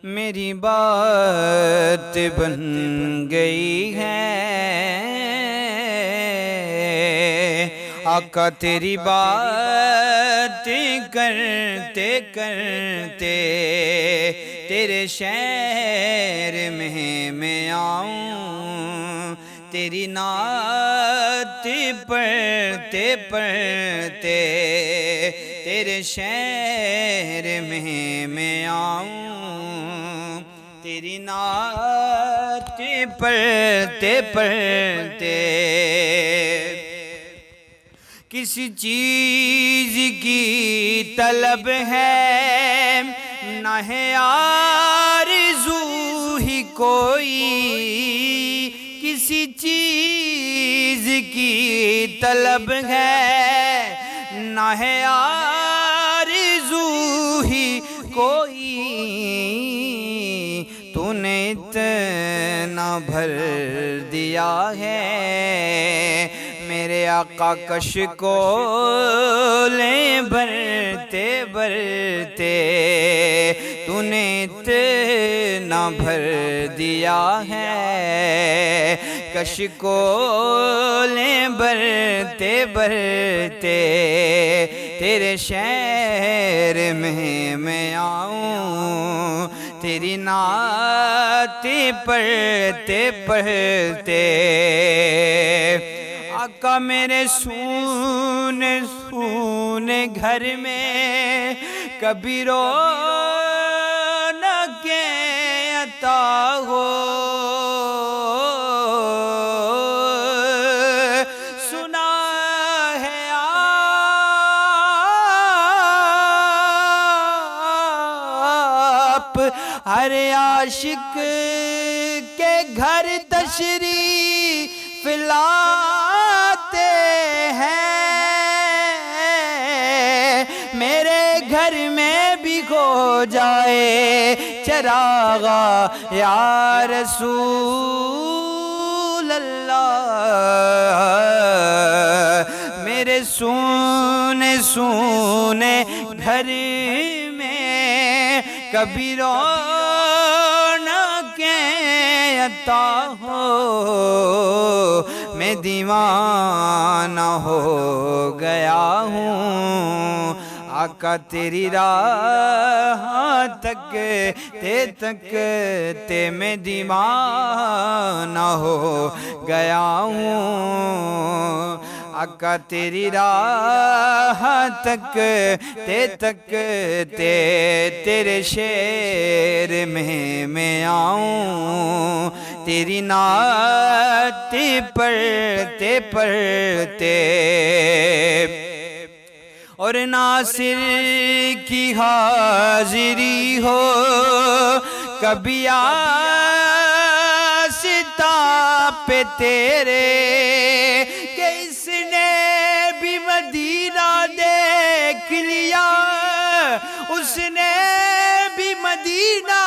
میری بات بن گئی ہے آقا تیری بات کرتے کرتے تیرے شہر میں آؤں تیری نعت پڑھتے پڑھتے تیرے شہر میں آؤں تیری نعت پڑھتے پڑھتے کسی چیز کی طلب ہے نہ ہے آرزو ہی کوئی کسی چیز کی طلب ہے نہ ہے آرزو ہی کوئی تو نے اتنا بھر دیا ہے میرے آقا کشکولیں بھرتے بھرتے تو نے اتنا بھر دیا ہے کشکولیں بھرتے بھرتے تیرے شہر میں آؤں تیری نعت پڑھتے پڑھتے آقا میرے سونے سونے گھر میں کبھی رونق عطا ہو سنا ہے آپ ہر عاشق کے گھر تشریف لاتے ہیں میرے گھر میں بھی ہو جائے چراغا یا رسول اللہ میرے سونے سونے گھر میں کبھی رونق عطا ہو میں دیوانہ ہو گیا ہوں آقا تیری راہ تکتے میں دیوانہ ہو گیا ہوں آقا تیری راہ تکتے تکتے تیرے شہر میں آؤں تیری نعت پڑھتے پڑھتے اور ناصر کی حاضری ہو کبھی آستاں پہ تیرے کہ اس نے بھی مدینہ دیکھ لیا اس نے بھی مدینہ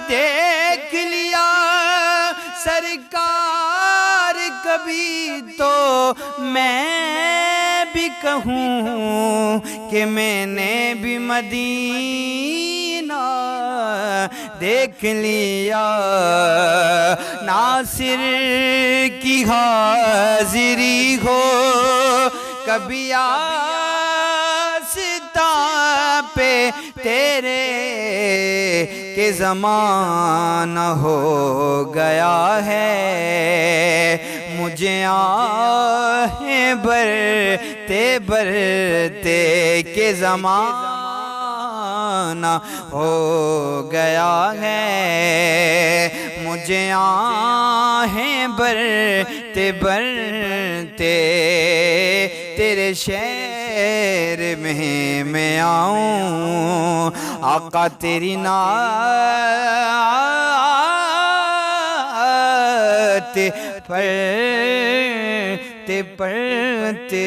دیکھ لیا سرکار کبھی تو میں بھی کہوں کہ میں نے بھی مدینہ دیکھ لیا ناصر کی حاضری ہو کبھی آستاں پہ تیرے کہ زمانہ ہو گیا ہے مجھے آہیں برتے برتے کہ زمانہ ہو گیا ہے مجھے آہیں برتے برتے تیرے شہر میں آؤں آقا تیری نعت پڑھتے پڑھتے